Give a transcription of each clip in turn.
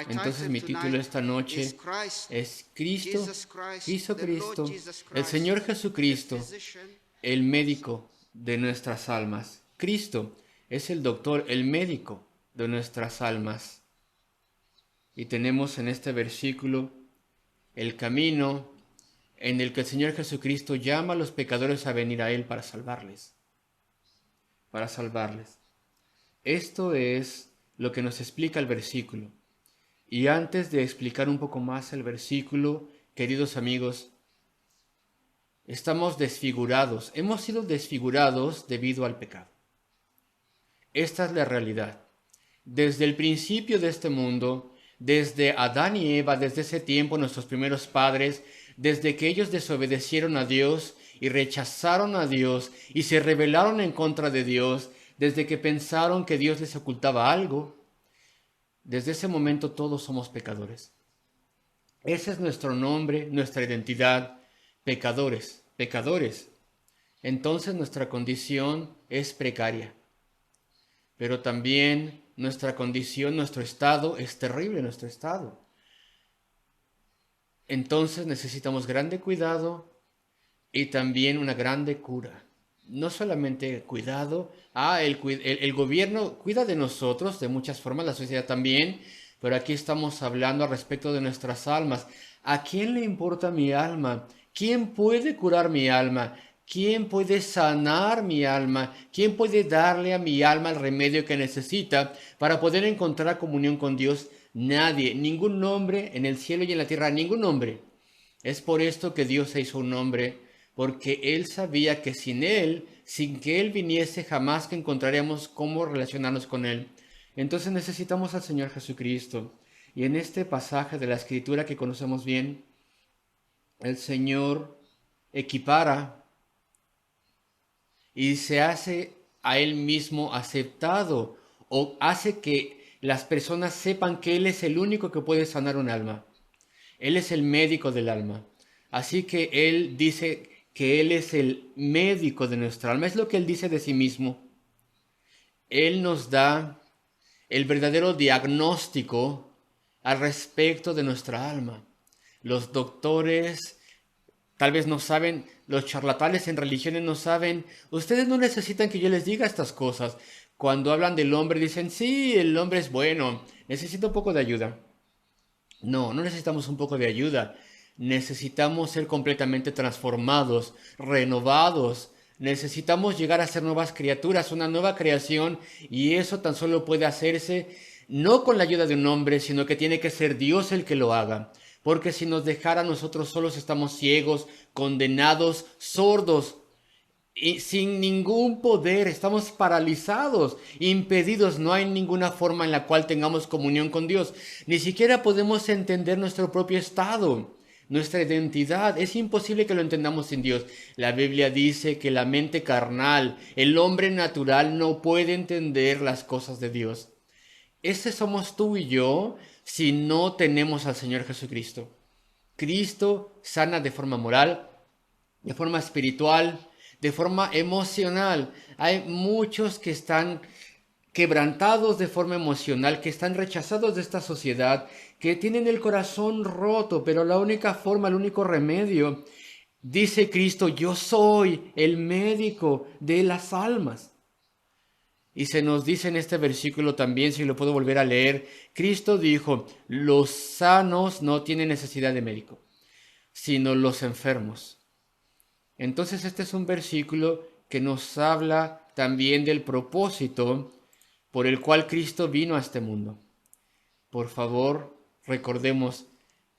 Entonces mi título esta noche es Cristo, el Señor Jesucristo, el médico de nuestras almas. Cristo es el doctor, el médico de nuestras almas. Y tenemos en este versículo el camino en el que el Señor Jesucristo llama a los pecadores a venir a Él para salvarles. Para salvarles. Esto es lo que nos explica el versículo. Y antes de explicar un poco más el versículo, queridos amigos, estamos desfigurados. Hemos sido desfigurados debido al pecado. Esta es la realidad. Desde el principio de este mundo, desde Adán y Eva, desde ese tiempo, nuestros primeros padres, desde que ellos desobedecieron a Dios y rechazaron a Dios y se rebelaron en contra de Dios, desde que pensaron que Dios les ocultaba algo, desde ese momento todos somos pecadores. Ese es nuestro nombre, nuestra identidad, pecadores, pecadores. Entonces nuestra condición es precaria, pero también nuestra condición, nuestro estado es terrible, nuestro estado. Entonces necesitamos grande cuidado y también una grande cura. No solamente cuidado, el gobierno cuida de nosotros de muchas formas, la sociedad también, pero aquí estamos hablando al respecto de nuestras almas. ¿A quién le importa mi alma? ¿Quién puede curar mi alma? ¿Quién puede sanar mi alma? ¿Quién puede darle a mi alma el remedio que necesita para poder encontrar comunión con Dios? Nadie, ningún hombre en el cielo y en la tierra, ningún hombre. Es por esto que Dios se hizo un hombre, porque Él sabía que sin Él, sin que Él viniese, jamás que encontraríamos cómo relacionarnos con Él. Entonces necesitamos al Señor Jesucristo. Y en este pasaje de la Escritura que conocemos bien, el Señor equipara y se hace a Él mismo aceptado, o hace que las personas sepan que Él es el único que puede sanar un alma. Él es el médico del alma. Así que Él dice que Él es el médico de nuestra alma. Es lo que Él dice de sí mismo. Él nos da el verdadero diagnóstico al respecto de nuestra alma. Los doctores tal vez no saben, los charlatanes en religiones no saben. Ustedes no necesitan que yo les diga estas cosas. Cuando hablan del hombre dicen, sí, el hombre es bueno, necesita un poco de ayuda. No, no necesitamos un poco de ayuda. Necesitamos ser completamente transformados, renovados. Necesitamos llegar a ser nuevas criaturas, una nueva creación, y eso tan solo puede hacerse no con la ayuda de un hombre, sino que tiene que ser Dios el que lo haga. Porque si nos dejara nosotros solos estamos ciegos, condenados, sordos, y sin ningún poder, estamos paralizados, impedidos, no hay ninguna forma en la cual tengamos comunión con Dios. Ni siquiera podemos entender nuestro propio estado, nuestra identidad. Es imposible que lo entendamos sin Dios. La Biblia dice que la mente carnal, el hombre natural, no puede entender las cosas de Dios. Ese somos tú y yo si no tenemos al Señor Jesucristo. Cristo sana de forma moral, de forma espiritual, de forma emocional. Hay muchos que están quebrantados de forma emocional, que están rechazados de esta sociedad, que tienen el corazón roto, pero la única forma, el único remedio, dice Cristo, yo soy el médico de las almas. Y se nos dice en este versículo también, si lo puedo volver a leer, Cristo dijo, los sanos no tienen necesidad de médico, sino los enfermos. Entonces este es un versículo que nos habla también del propósito por el cual Cristo vino a este mundo. Por favor, recordemos,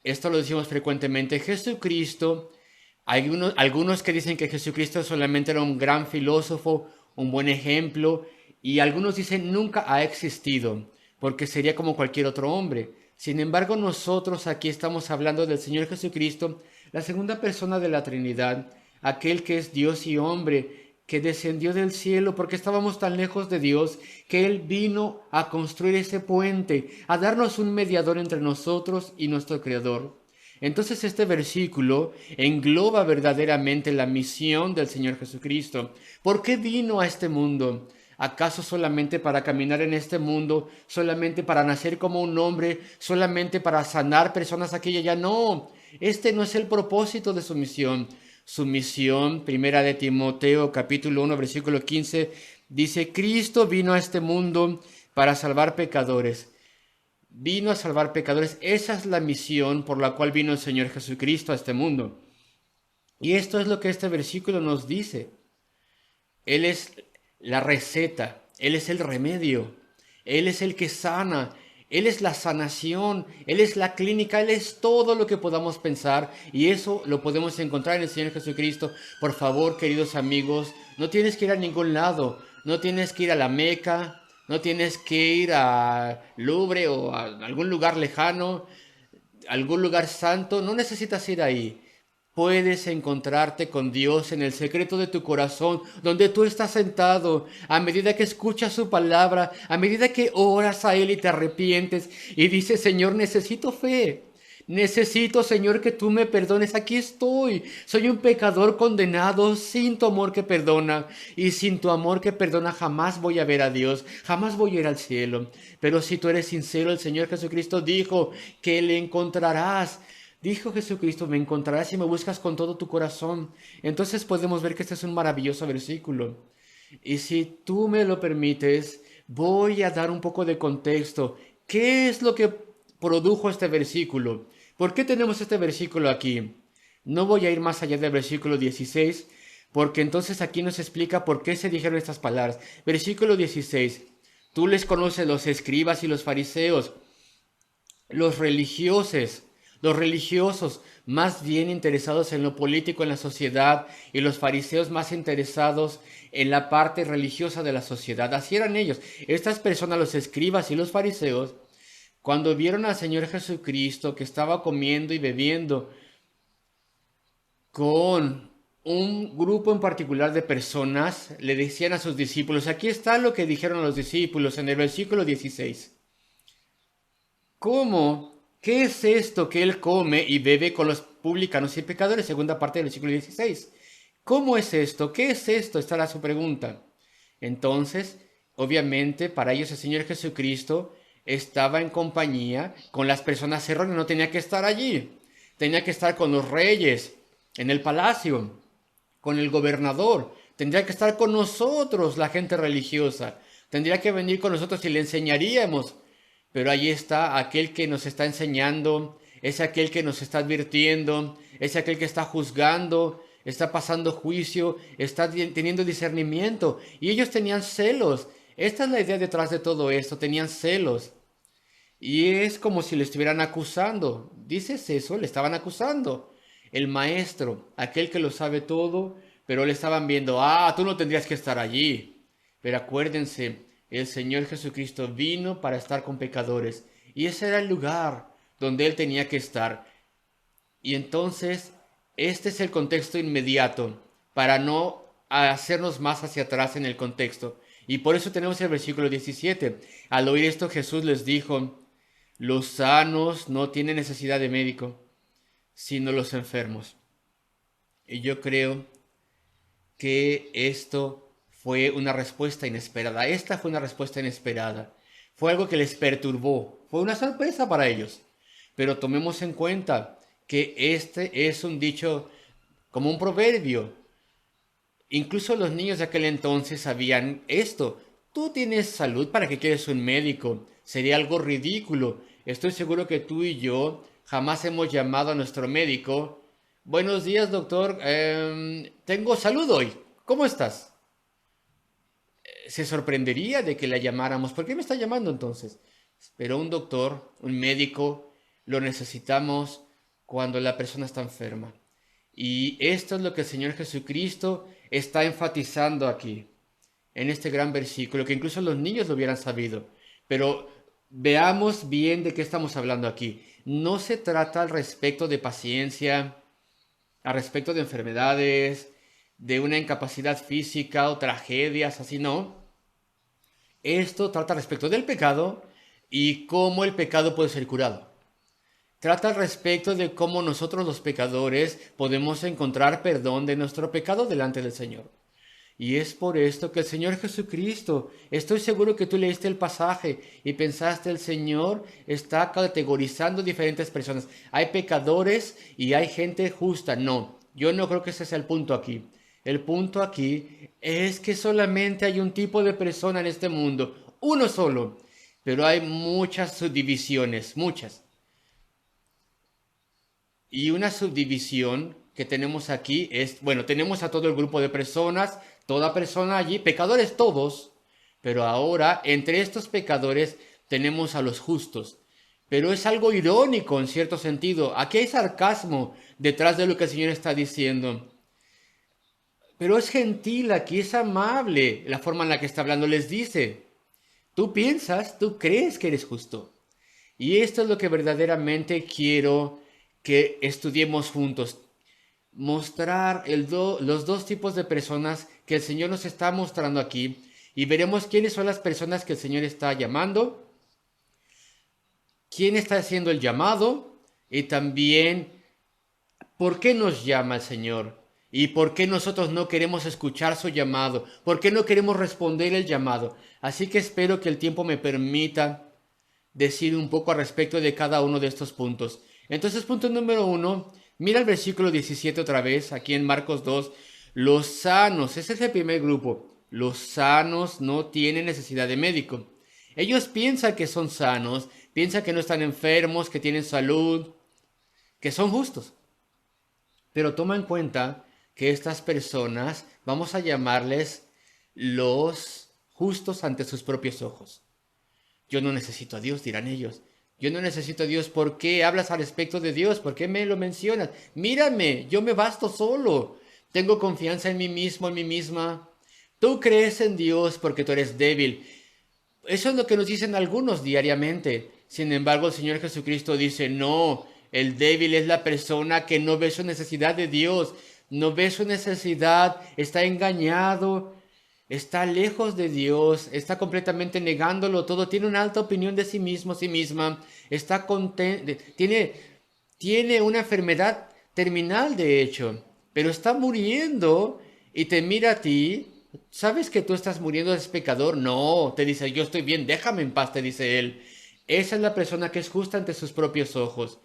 esto lo decimos frecuentemente, Jesucristo, hay algunos que dicen que Jesucristo solamente era un gran filósofo, un buen ejemplo, y algunos dicen nunca ha existido, porque sería como cualquier otro hombre. Sin embargo, nosotros aquí estamos hablando del Señor Jesucristo, la segunda persona de la Trinidad, aquel que es Dios y hombre, que descendió del cielo porque estábamos tan lejos de Dios, que Él vino a construir ese puente, a darnos un mediador entre nosotros y nuestro Creador. Entonces este versículo engloba verdaderamente la misión del Señor Jesucristo. ¿Por qué vino a este mundo? ¿Acaso solamente para caminar en este mundo, solamente para nacer como un hombre, solamente para sanar personas aquí y allá? No, este no es el propósito de su misión. Su misión, primera de Timoteo, capítulo 1, versículo 15, dice: Cristo vino a este mundo para salvar pecadores. Vino a salvar pecadores. Esa es la misión por la cual vino el Señor Jesucristo a este mundo. Y esto es lo que este versículo nos dice. Él es la receta, Él es el remedio, Él es el que sana, Él es la sanación, Él es la clínica, Él es todo lo que podamos pensar, y eso lo podemos encontrar en el Señor Jesucristo. Por favor, queridos amigos, no tienes que ir a ningún lado, no tienes que ir a la Meca, no tienes que ir a Louvre o a algún lugar lejano, algún lugar santo, no necesitas ir ahí. Puedes encontrarte con Dios en el secreto de tu corazón, donde tú estás sentado, a medida que escuchas su palabra, a medida que oras a Él y te arrepientes y dices: Señor, necesito fe. Necesito, Señor, que tú me perdones. Aquí estoy. Soy un pecador condenado sin tu amor que perdona. Y sin tu amor que perdona jamás voy a ver a Dios. Jamás voy a ir al cielo. Pero si tú eres sincero, el Señor Jesucristo dijo que le encontrarás. Dijo Jesucristo: me encontrarás si me buscas con todo tu corazón. Entonces podemos ver que este es un maravilloso versículo. Y si tú me lo permites, voy a dar un poco de contexto. ¿Qué es lo que produjo este versículo? ¿Por qué tenemos este versículo aquí? No voy a ir más allá del versículo 16, porque entonces aquí nos explica por qué se dijeron estas palabras. Versículo 16. Tú les conoces, los escribas y los fariseos, los religiosos más bien interesados en lo político en la sociedad, y los fariseos más interesados en la parte religiosa de la sociedad. Así eran ellos. Estas personas, los escribas y los fariseos, cuando vieron al Señor Jesucristo que estaba comiendo y bebiendo con un grupo en particular de personas, le decían a sus discípulos, aquí está lo que dijeron a los discípulos en el versículo 16. ¿Cómo? ¿Qué es esto que él come y bebe con los publicanos y pecadores? Segunda parte del versículo 16. ¿Cómo es esto? ¿Qué es esto? Esta era su pregunta. Entonces, obviamente, para ellos el Señor Jesucristo estaba en compañía con las personas erróneas, no tenía que estar allí. Tenía que estar con los reyes, en el palacio, con el gobernador. Tendría que estar con nosotros, la gente religiosa. Tendría que venir con nosotros y le enseñaríamos. Pero ahí está aquel que nos está enseñando, es aquel que nos está advirtiendo, es aquel que está juzgando, está pasando juicio, está teniendo discernimiento. Y ellos tenían celos. Esta es la idea detrás de todo esto, tenían celos. Y es como si le estuvieran acusando. ¿Dices eso? Le estaban acusando. El maestro, aquel que lo sabe todo, pero le estaban viendo: ah, tú no tendrías que estar allí. Pero acuérdense, el Señor Jesucristo vino para estar con pecadores, y ese era el lugar donde Él tenía que estar. Y entonces, este es el contexto inmediato, para no hacernos más hacia atrás en el contexto. Y por eso tenemos el versículo 17. Al oír esto, Jesús les dijo: los sanos no tienen necesidad de médico, sino los enfermos. Y yo creo que esto fue una respuesta inesperada. Esta fue una respuesta inesperada. Fue algo que les perturbó. Fue una sorpresa para ellos. Pero tomemos en cuenta que este es un dicho, como un proverbio. Incluso los niños de aquel entonces sabían esto. Tú tienes salud, ¿para qué quieres un médico? Sería algo ridículo. Estoy seguro que tú y yo jamás hemos llamado a nuestro médico: buenos días, doctor, tengo salud hoy, ¿cómo estás? Se sorprendería de que la llamáramos. ¿Por qué me está llamando entonces? Pero un doctor, un médico, lo necesitamos cuando la persona está enferma. Y esto es lo que el Señor Jesucristo está enfatizando aquí, en este gran versículo, que incluso los niños lo hubieran sabido. Pero veamos bien de qué estamos hablando aquí. No se trata al respecto de paciencia, al respecto de enfermedades, de una incapacidad física o tragedias, así no. Esto trata respecto del pecado y cómo el pecado puede ser curado. Trata al respecto de cómo nosotros los pecadores podemos encontrar perdón de nuestro pecado delante del Señor. Y es por esto que el Señor Jesucristo, estoy seguro que tú leíste el pasaje y pensaste, el Señor está categorizando diferentes personas. Hay pecadores y hay gente justa. No, yo no creo que ese sea el punto aquí. El punto aquí es que solamente hay un tipo de persona en este mundo, uno solo, pero hay muchas subdivisiones, muchas. Y una subdivisión que tenemos aquí es, bueno, tenemos a todo el grupo de personas, toda persona allí, pecadores todos, pero ahora entre estos pecadores tenemos a los justos. Pero es algo irónico en cierto sentido. Aquí hay sarcasmo detrás de lo que el Señor está diciendo. Pero es gentil aquí, es amable la forma en la que está hablando. Les dice, tú piensas, tú crees que eres justo. Y esto es lo que verdaderamente quiero que estudiemos juntos. Mostrar los dos tipos de personas que el Señor nos está mostrando aquí. Y veremos quiénes son las personas que el Señor está llamando, quién está haciendo el llamado y también por qué nos llama el Señor y por qué nosotros no queremos escuchar su llamado, por qué no queremos responder el llamado. Así que espero que el tiempo me permita decir un poco al respecto de cada uno de estos puntos. Entonces, punto número 1, mira el versículo 17 otra vez, aquí en Marcos 2. Los sanos, ese es el primer grupo. Los sanos no tienen necesidad de médico. Ellos piensan que son sanos, piensan que no están enfermos, que tienen salud, que son justos. Pero toma en cuenta que estas personas, vamos a llamarles los justos ante sus propios ojos. Yo no necesito a Dios, dirán ellos. Yo no necesito a Dios. ¿Por qué hablas al respecto de Dios? ¿Por qué me lo mencionas? Mírame, yo me basto solo. Tengo confianza en mí mismo, en mí misma. Tú crees en Dios porque tú eres débil. Eso es lo que nos dicen algunos diariamente. Sin embargo, el Señor Jesucristo dice, no, el débil es la persona que no ve su necesidad de Dios, no ve su necesidad, está engañado, está lejos de Dios, está completamente negándolo todo, tiene una alta opinión de sí mismo, sí misma, está contento, tiene una enfermedad terminal de hecho, pero está muriendo y te mira a ti. ¿Sabes que tú estás muriendo, es pecador? No, te dice, yo estoy bien, déjame en paz, te dice él. Esa es la persona que es justa ante sus propios ojos.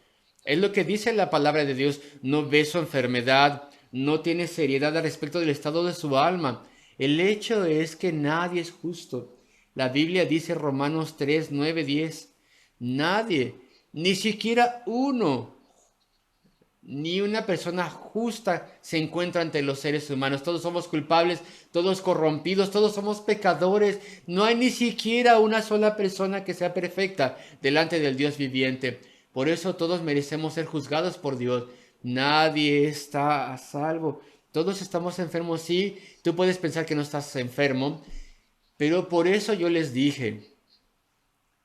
Es lo que dice la palabra de Dios, no ve su enfermedad, no tiene seriedad al respecto del estado de su alma. El hecho es que nadie es justo. La Biblia dice Romanos 3, 9, 10. Nadie, ni siquiera uno, ni una persona justa se encuentra ante los seres humanos. Todos somos culpables, todos corrompidos, todos somos pecadores. No hay ni siquiera una sola persona que sea perfecta delante del Dios viviente. Por eso todos merecemos ser juzgados por Dios. Nadie está a salvo. Todos estamos enfermos, sí. Tú puedes pensar que no estás enfermo, pero por eso yo les dije,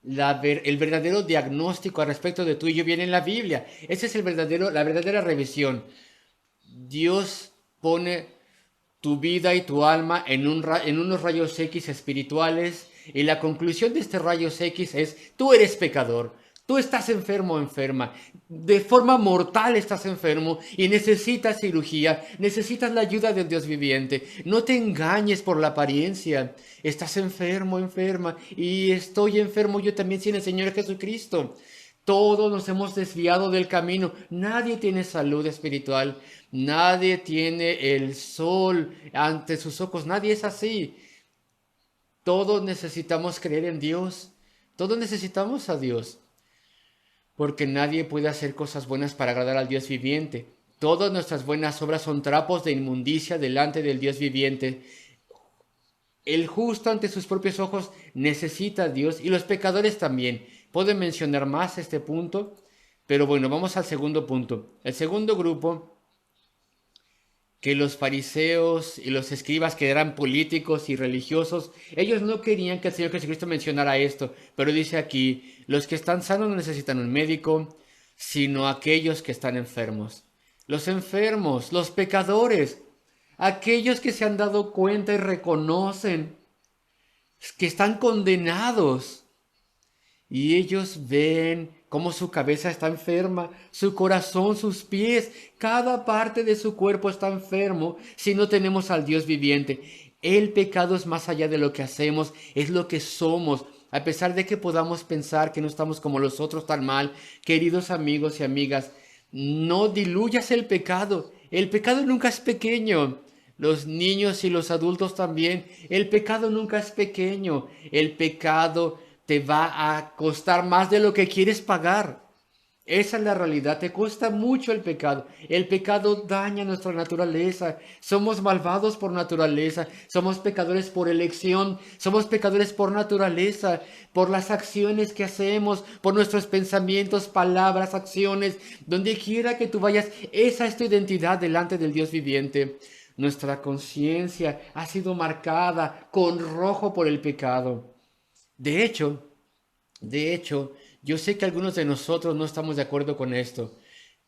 el verdadero diagnóstico al respecto de tú y yo viene en la Biblia. Ese es la verdadera revisión. Dios pone tu vida y tu alma en unos rayos X espirituales y la conclusión de este rayos X es, tú eres pecador. Tú estás enfermo o enferma, de forma mortal estás enfermo y necesitas cirugía, necesitas la ayuda del Dios viviente. No te engañes por la apariencia. Estás enfermo, enferma y estoy enfermo yo también sin el Señor Jesucristo. Todos nos hemos desviado del camino. Nadie tiene salud espiritual. Nadie tiene el sol ante sus ojos. Nadie es así. Todos necesitamos creer en Dios. Todos necesitamos a Dios. Porque nadie puede hacer cosas buenas para agradar al Dios viviente. Todas nuestras buenas obras son trapos de inmundicia delante del Dios viviente. El justo ante sus propios ojos necesita a Dios y los pecadores también. Puedo mencionar más este punto, pero bueno, vamos al segundo punto. El segundo grupo, que los fariseos y los escribas que eran políticos y religiosos, ellos no querían que el Señor Jesucristo mencionara esto, pero dice aquí, los que están sanos no necesitan un médico, sino aquellos que están enfermos. Los enfermos, los pecadores, aquellos que se han dado cuenta y reconocen que están condenados. Y ellos ven cómo su cabeza está enferma, su corazón, sus pies, cada parte de su cuerpo está enfermo si no tenemos al Dios viviente. El pecado es más allá de lo que hacemos, es lo que somos. A pesar de que podamos pensar que no estamos como los otros tan mal, queridos amigos y amigas, no diluyas el pecado. El pecado nunca es pequeño. Los niños y los adultos también. El pecado nunca es pequeño. El pecado te va a costar más de lo que quieres pagar. Esa es la realidad, te cuesta mucho el pecado. El pecado daña nuestra naturaleza. Somos malvados por naturaleza. Somos pecadores por elección. Somos pecadores por naturaleza. Por las acciones que hacemos. Por nuestros pensamientos, palabras, acciones. Donde quiera que tú vayas, esa es tu identidad delante del Dios viviente. Nuestra conciencia ha sido marcada con rojo por el pecado. De hecho, de hecho, yo sé que algunos de nosotros no estamos de acuerdo con esto,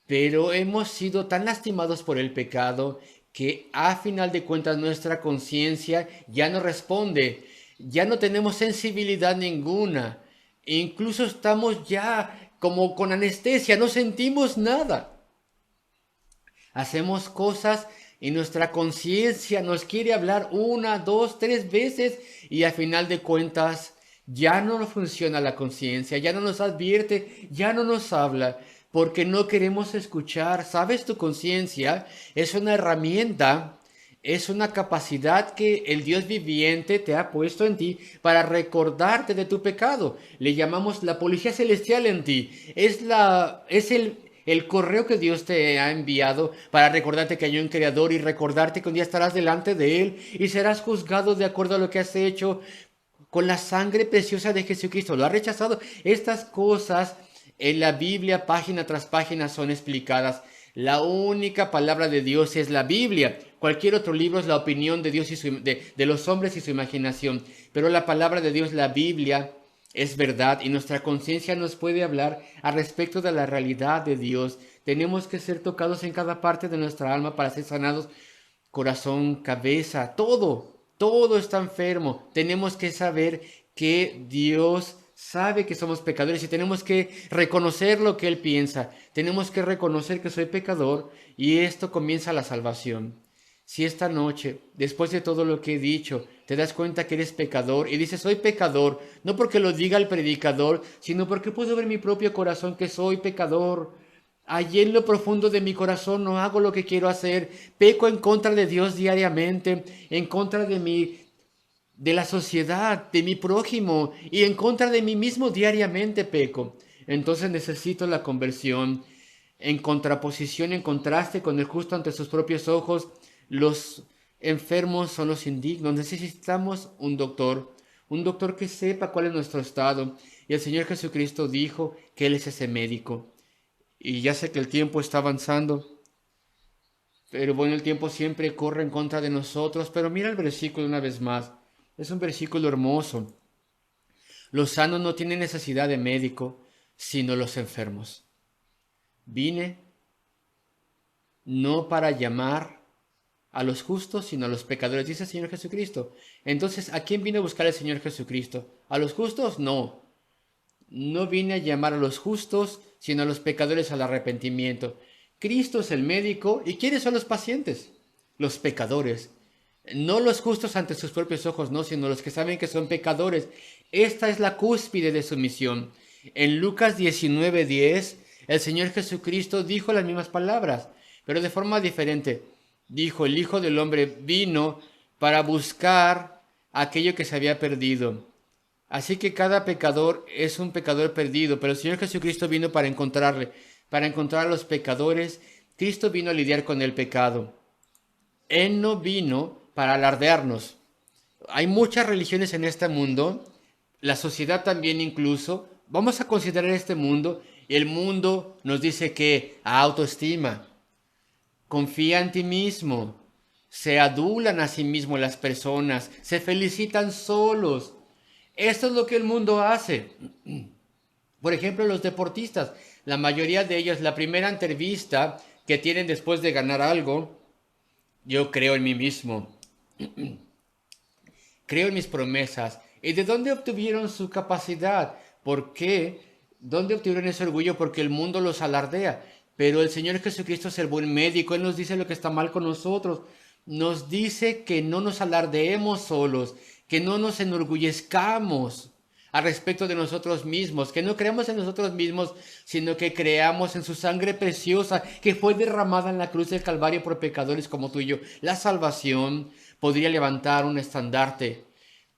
pero hemos sido tan lastimados por el pecado que a final de cuentas nuestra conciencia ya no responde, ya no tenemos sensibilidad ninguna, incluso estamos ya como con anestesia, no sentimos nada. Hacemos cosas y nuestra conciencia nos quiere hablar una, dos, tres veces y al final de cuentas ya no funciona la conciencia, ya no nos advierte, ya no nos habla, porque no queremos escuchar. ¿Sabes? Tu conciencia es una herramienta, es una capacidad que el Dios viviente te ha puesto en ti para recordarte de tu pecado. Le llamamos la policía celestial en ti. Es el correo que Dios te ha enviado para recordarte que hay un creador y recordarte que un día estarás delante de Él y serás juzgado de acuerdo a lo que has hecho con la sangre preciosa de Jesucristo. Lo ha rechazado. Estas cosas en la Biblia, página tras página, son explicadas. La única palabra de Dios es la Biblia. Cualquier otro libro es la opinión de Dios y de los hombres y su imaginación. Pero la palabra de Dios, la Biblia, es verdad y nuestra conciencia nos puede hablar al respecto de la realidad de Dios. Tenemos que ser tocados en cada parte de nuestra alma para ser sanados. Corazón, cabeza, todo está enfermo. Tenemos que saber que Dios sabe que somos pecadores y tenemos que reconocer lo que Él piensa. Tenemos que reconocer que soy pecador y esto comienza la salvación. Si esta noche, después de todo lo que he dicho, te das cuenta que eres pecador y dices soy pecador, no porque lo diga el predicador, sino porque puedo ver en mi propio corazón que soy pecador. Allí en lo profundo de mi corazón no hago lo que quiero hacer, peco en contra de Dios diariamente, en contra de la sociedad, de mi prójimo y en contra de mí mismo diariamente peco. Entonces necesito la conversión. En contraposición, en contraste con el justo ante sus propios ojos, los enfermos son los indignos. Necesitamos un doctor que sepa cuál es nuestro estado. Y el Señor Jesucristo dijo que Él es ese médico. Y ya sé que el tiempo está avanzando, pero bueno, el tiempo siempre corre en contra de nosotros. Pero mira el versículo una vez más. Es un versículo hermoso. Los sanos no tienen necesidad de médico, sino los enfermos. Vine no para llamar a los justos, sino a los pecadores, dice el Señor Jesucristo. Entonces, ¿a quién vino a buscar el Señor Jesucristo? ¿A los justos? No. No vine a llamar a los justos, sino a los pecadores al arrepentimiento. Cristo es el médico. ¿Y quiénes son los pacientes? Los pecadores. No los justos ante sus propios ojos, no, sino los que saben que son pecadores. Esta es la cúspide de su misión. En Lucas 19:10, el Señor Jesucristo dijo las mismas palabras, pero de forma diferente. Dijo, el Hijo del Hombre vino para buscar aquello que se había perdido. Así que cada pecador es un pecador perdido, pero el Señor Jesucristo vino para encontrarle, para encontrar a los pecadores. Cristo vino a lidiar con el pecado. Él no vino para alardearnos. Hay muchas religiones en este mundo, la sociedad también incluso. Vamos a considerar este mundo y el mundo nos dice que autoestima, confía en ti mismo, se adulan a sí mismos las personas, se felicitan solos. Esto es lo que el mundo hace. Por ejemplo, los deportistas, la mayoría de ellos, la primera entrevista que tienen después de ganar algo, yo creo en mí mismo, creo en mis promesas. ¿Y de dónde obtuvieron su capacidad? ¿Por qué? ¿Dónde obtuvieron ese orgullo? Porque el mundo los alardea. Pero el Señor Jesucristo es el buen médico. Él nos dice lo que está mal con nosotros. nos dice que no nos alardeemos solos, que no nos enorgullezcamos al respecto de nosotros mismos, que no creamos en nosotros mismos, sino que creamos en su sangre preciosa que fue derramada en la cruz del Calvario por pecadores como tú y yo. La salvación podría levantar un estandarte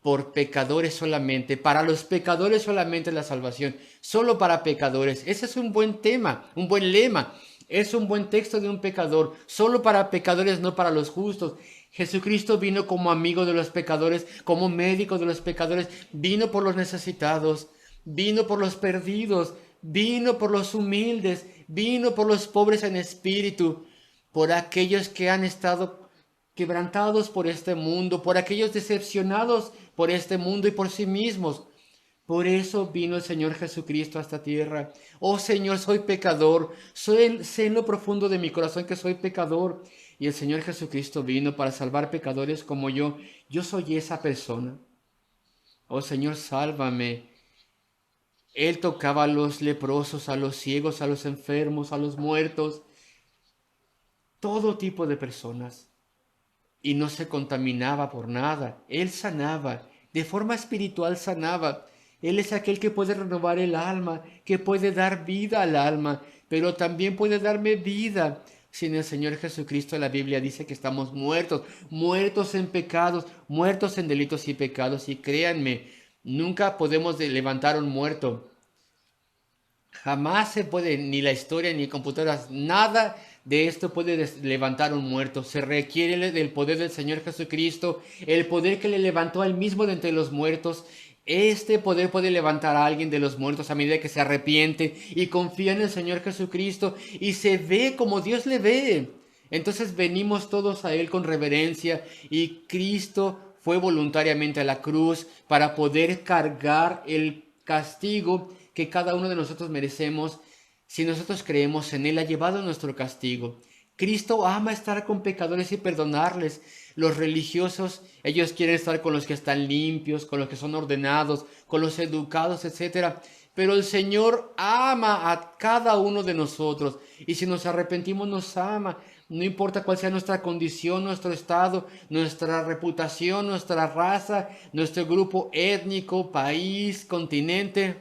por pecadores solamente, para los pecadores solamente la salvación, solo para pecadores. Ese es un buen tema, un buen lema. Es un buen texto de un pecador, solo para pecadores, no para los justos. Jesucristo vino como amigo de los pecadores, como médico de los pecadores, vino por los necesitados, vino por los perdidos, vino por los humildes, vino por los pobres en espíritu, por aquellos que han estado quebrantados por este mundo, por aquellos decepcionados por este mundo y por sí mismos. Por eso vino el Señor Jesucristo a esta tierra. Oh Señor, soy pecador. Sé en lo profundo de mi corazón que soy pecador. Y el Señor Jesucristo vino para salvar pecadores como yo. Yo soy esa persona. Oh Señor, sálvame. Él tocaba a los leprosos, a los ciegos, a los enfermos, a los muertos, todo tipo de personas. Y no se contaminaba por nada. Él sanaba, de forma espiritual sanaba. Él es aquel que puede renovar el alma, que puede dar vida al alma, pero también puede darme vida. Sin el Señor Jesucristo, la Biblia dice que estamos muertos, muertos en pecados, muertos en delitos y pecados. Y créanme, nunca podemos levantar un muerto. Jamás se puede, ni la historia, ni computadoras, nada de esto puede levantar un muerto. Se requiere del poder del Señor Jesucristo, el poder que le levantó al mismo de entre los muertos. Este poder puede levantar a alguien de los muertos a medida que se arrepiente y confía en el Señor Jesucristo y se ve como Dios le ve. Entonces venimos todos a Él con reverencia y Cristo fue voluntariamente a la cruz para poder cargar el castigo que cada uno de nosotros merecemos. Si nosotros creemos en Él, ha llevado nuestro castigo. Cristo ama estar con pecadores y perdonarles. Los religiosos, ellos quieren estar con los que están limpios, con los que son ordenados, con los educados, etc. Pero el Señor ama a cada uno de nosotros. Y si nos arrepentimos, nos ama. No importa cuál sea nuestra condición, nuestro estado, nuestra reputación, nuestra raza, nuestro grupo étnico, país, continente.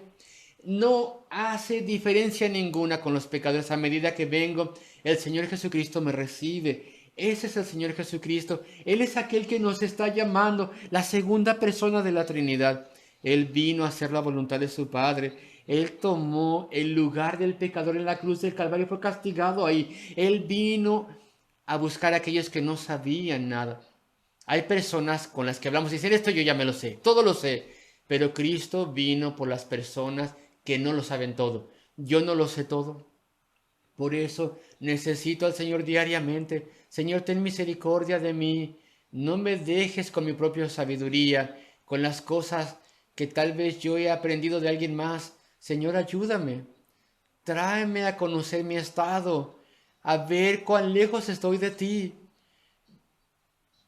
No hace diferencia ninguna con los pecadores. A medida que vengo, el Señor Jesucristo me recibe. Ese es el Señor Jesucristo. Él es aquel que nos está llamando, la segunda persona de la Trinidad. Él vino a hacer la voluntad de su Padre. Él tomó el lugar del pecador en la cruz del Calvario, fue castigado ahí. Él vino a buscar a aquellos que no sabían nada. Hay personas con las que hablamos y dicen, esto yo ya me lo sé, todo lo sé. Pero Cristo vino por las personas que no lo saben todo. Yo no lo sé todo. Por eso necesito al Señor diariamente. Señor, ten misericordia de mí. No me dejes con mi propia sabiduría, con las cosas que tal vez yo he aprendido de alguien más. Señor, ayúdame. Tráeme a conocer mi estado, a ver cuán lejos estoy de ti.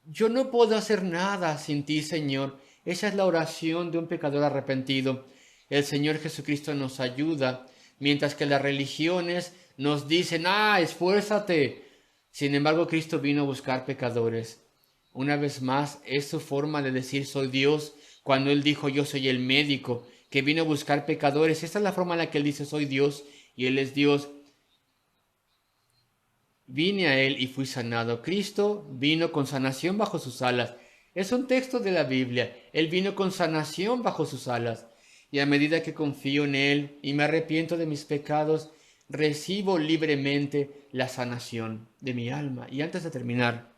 Yo no puedo hacer nada sin ti, Señor. Esa es la oración de un pecador arrepentido. El Señor Jesucristo nos ayuda, mientras que las religiones nos dicen, esfuérzate. Sin embargo, Cristo vino a buscar pecadores. Una vez más, es su forma de decir soy Dios, cuando Él dijo yo soy el médico, que vino a buscar pecadores. Esta es la forma en la que Él dice soy Dios y Él es Dios. Vine a Él y fui sanado. Cristo vino con sanación bajo sus alas. Es un texto de la Biblia. Él vino con sanación bajo sus alas. Y a medida que confío en Él y me arrepiento de mis pecados, recibo libremente la sanación de mi alma. Y antes de terminar,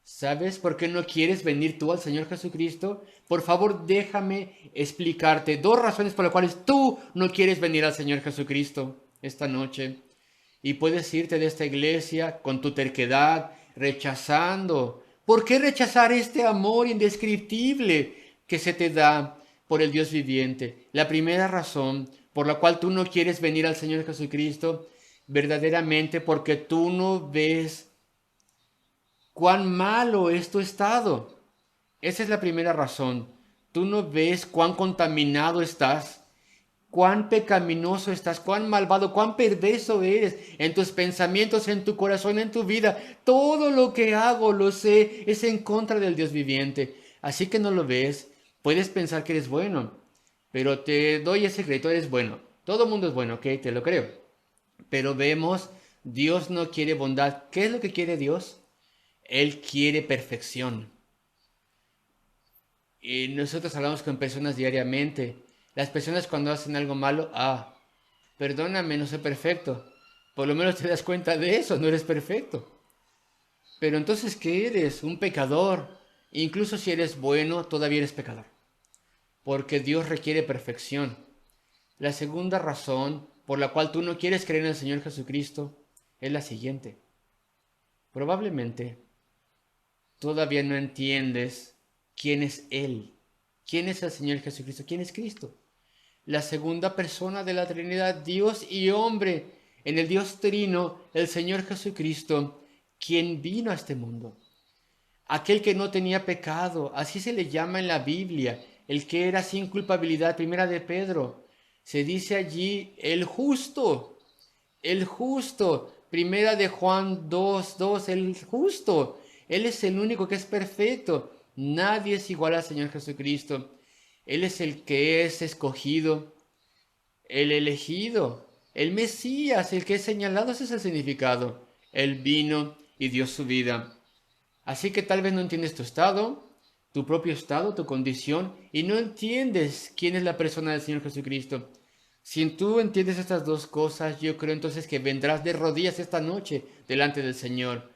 ¿sabes por qué no quieres venir tú al Señor Jesucristo? Por favor, déjame explicarte 2 razones por las cuales tú no quieres venir al Señor Jesucristo esta noche. Y puedes irte de esta iglesia con tu terquedad, rechazando. ¿Por qué rechazar este amor indescriptible que se te da por el Dios viviente? La primera razón por la cual tú no quieres venir al Señor Jesucristo, verdaderamente porque tú no ves cuán malo es tu estado. Esa es la primera razón. Tú no ves cuán contaminado estás, cuán pecaminoso estás, cuán malvado, cuán perverso eres en tus pensamientos, en tu corazón, en tu vida. Todo lo que hago, lo sé, es en contra del Dios viviente. Así que no lo ves. Puedes pensar que eres bueno, pero te doy ese crédito, eres bueno. Todo el mundo es bueno, ok, te lo creo. Pero vemos, Dios no quiere bondad. ¿Qué es lo que quiere Dios? Él quiere perfección. Y nosotros hablamos con personas diariamente. Las personas cuando hacen algo malo, perdóname, no soy perfecto. Por lo menos te das cuenta de eso, no eres perfecto. Pero entonces, ¿qué eres? Un pecador. Incluso si eres bueno, todavía eres pecador. Porque Dios requiere perfección. La segunda razón por la cual tú no quieres creer en el Señor Jesucristo es la siguiente. Probablemente todavía no entiendes quién es Él. ¿Quién es el Señor Jesucristo? ¿Quién es Cristo? La segunda persona de la Trinidad, Dios y hombre, en el Dios Trino, el Señor Jesucristo, quien vino a este mundo. Aquel que no tenía pecado, así se le llama en la Biblia, el que era sin culpabilidad, primera de Pedro. Se dice allí el justo, primera de Juan 2:2, el justo. Él es el único que es perfecto. Nadie es igual al Señor Jesucristo. Él es el que es escogido, el elegido, el Mesías, el que es señalado, ese es el significado. Él vino y dio su vida. Así que tal vez no entiendes tu estado, tu propio estado, tu condición, y no entiendes quién es la persona del Señor Jesucristo. Si tú entiendes estas dos cosas, yo creo entonces que vendrás de rodillas esta noche delante del Señor.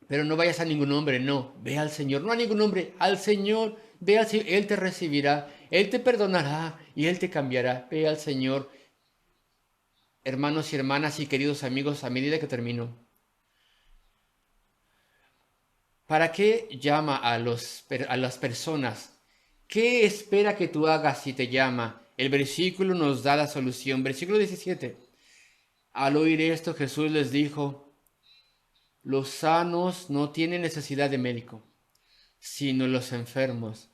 Pero no vayas a ningún hombre, no, ve al Señor, no a ningún hombre, al Señor, ve al Señor, Él te recibirá, Él te perdonará y Él te cambiará, ve al Señor. Hermanos y hermanas y queridos amigos, a medida que termino, ¿para qué llama a las personas? ¿Qué espera que tú hagas si te llama? El versículo nos da la solución. Versículo 17. Al oír esto, Jesús les dijo, los sanos no tienen necesidad de médico, sino los enfermos.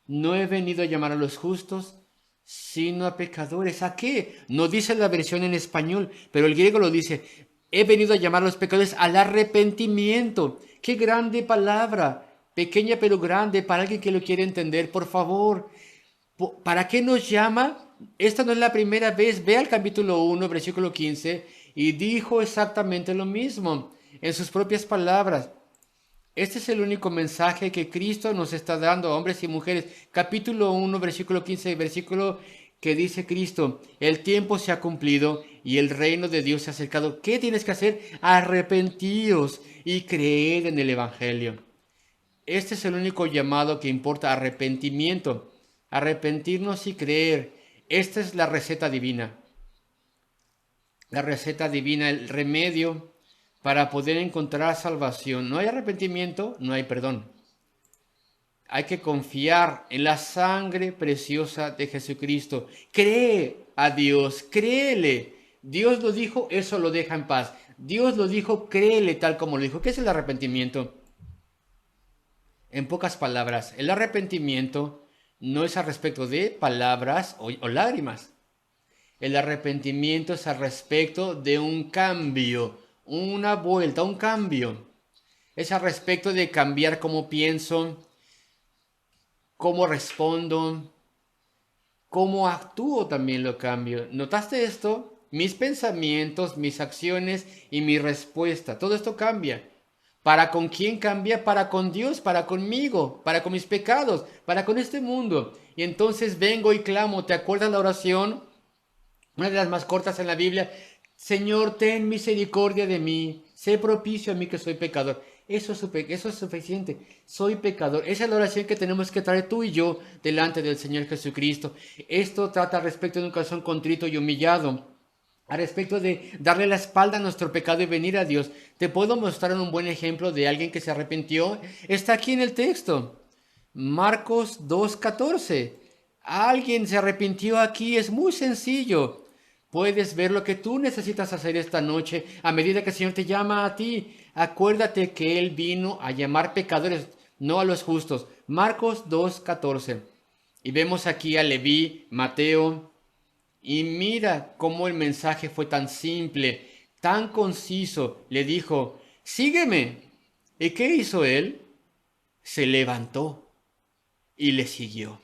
No he venido a llamar a los justos, sino a pecadores. ¿A qué? No dice la versión en español, pero el griego lo dice. He venido a llamar a los pecadores al arrepentimiento. ¡Qué grande palabra! Pequeña pero grande para alguien que lo quiere entender, por favor. ¿Para qué nos llama? Esta no es la primera vez. Ve al capítulo 1, versículo 15, y dijo exactamente lo mismo en sus propias palabras. Este es el único mensaje que Cristo nos está dando a hombres y mujeres. Capítulo 1, versículo 15, versículo que dice Cristo, el tiempo se ha cumplido y el reino de Dios se ha acercado. ¿Qué tienes que hacer? Arrepentíos y creed en el Evangelio. Este es el único llamado que importa, arrepentimiento. Arrepentirnos y creer. Esta es la receta divina. La receta divina, el remedio para poder encontrar salvación. No hay arrepentimiento, no hay perdón. Hay que confiar en la sangre preciosa de Jesucristo. Cree a Dios, créele. Dios lo dijo, eso lo deja en paz. Dios lo dijo, créele tal como lo dijo. ¿Qué es el arrepentimiento? En pocas palabras, el arrepentimiento no es al respecto de palabras o lágrimas. El arrepentimiento es al respecto de un cambio, una vuelta, un cambio. Es al respecto de cambiar cómo pienso, cómo respondo, cómo actúo también lo cambio. ¿Notaste esto? Mis pensamientos, mis acciones y mi respuesta. Todo esto cambia. ¿Para con quién cambia? Para con Dios, para conmigo, para con mis pecados, para con este mundo. Y entonces vengo y clamo. ¿Te acuerdas la oración? Una de las más cortas en la Biblia. Señor, ten misericordia de mí. Sé propicio a mí que soy pecador. Eso es suficiente. Soy pecador. Esa es la oración que tenemos que traer tú y yo delante del Señor Jesucristo. Esto trata respecto de un corazón contrito y humillado. A respecto de darle la espalda a nuestro pecado y venir a Dios. Te puedo mostrar un buen ejemplo de alguien que se arrepintió. Está aquí en el texto. Marcos 2:14. Alguien se arrepintió aquí. Es muy sencillo. Puedes ver lo que tú necesitas hacer esta noche a medida que el Señor te llama a ti. Acuérdate que Él vino a llamar pecadores, no a los justos. Marcos 2:14. Y vemos aquí a Leví, Mateo, Y mira cómo el mensaje fue tan simple, tan conciso. Le dijo, sígueme. ¿Y qué hizo él? Se levantó y le siguió.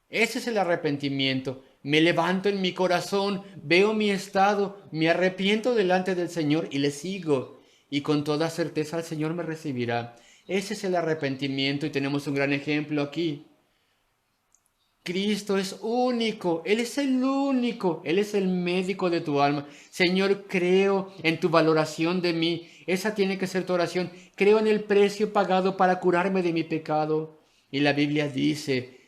Ese es el arrepentimiento. Me levanto en mi corazón, veo mi estado, me arrepiento delante del Señor y le sigo. Y con toda certeza el Señor me recibirá. Ese es el arrepentimiento y tenemos un gran ejemplo aquí. Cristo es único, Él es el único, Él es el médico de tu alma. Señor, creo en tu valoración de mí. Esa tiene que ser tu oración. Creo en el precio pagado para curarme de mi pecado. Y la Biblia dice,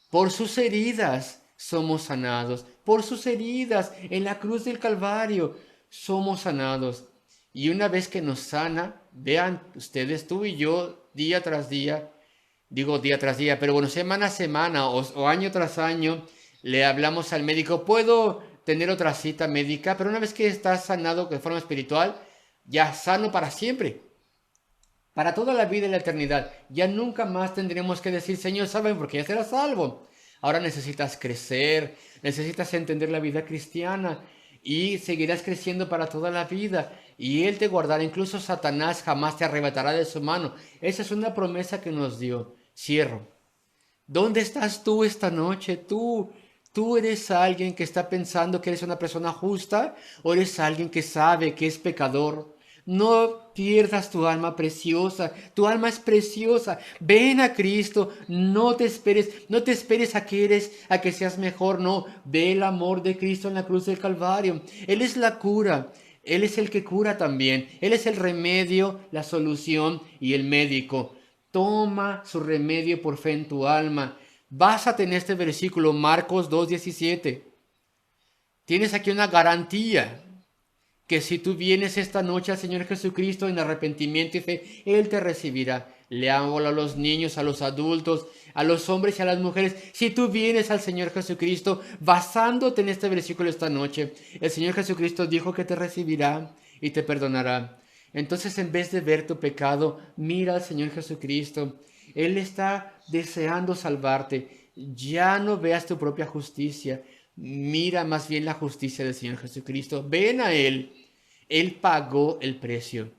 por sus heridas somos sanados. Por sus heridas en la cruz del Calvario somos sanados. Y una vez que nos sana, vean ustedes, tú y yo, día tras día, digo día tras día, pero bueno, semana a semana o año tras año, le hablamos al médico, puedo tener otra cita médica, pero una vez que estás sanado de forma espiritual, ya sano para siempre, para toda la vida y la eternidad. Ya nunca más tendremos que decir, Señor, salve porque ya serás salvo. Ahora necesitas crecer, necesitas entender la vida cristiana y seguirás creciendo para toda la vida. Y Él te guardará, incluso Satanás jamás te arrebatará de su mano. Esa es una promesa que nos dio. Cierro. ¿Dónde estás tú esta noche? ¿Tú eres alguien que está pensando que eres una persona justa o eres alguien que sabe que es pecador? No pierdas tu alma preciosa. Tu alma es preciosa. Ven a Cristo. No te esperes a que seas mejor. No, ve el amor de Cristo en la cruz del Calvario. Él es la cura. Él es el que cura también. Él es el remedio, la solución y el médico. Toma su remedio por fe en tu alma. Básate en este versículo, Marcos 2:17. Tienes aquí una garantía que si tú vienes esta noche al Señor Jesucristo en arrepentimiento y fe, Él te recibirá. Le hablo a los niños, a los adultos, a los hombres y a las mujeres. Si tú vienes al Señor Jesucristo basándote en este versículo esta noche, el Señor Jesucristo dijo que te recibirá y te perdonará. Entonces, en vez de ver tu pecado, mira al Señor Jesucristo. Él está deseando salvarte. Ya no veas tu propia justicia. Mira más bien la justicia del Señor Jesucristo. Ven a Él. Él pagó el precio.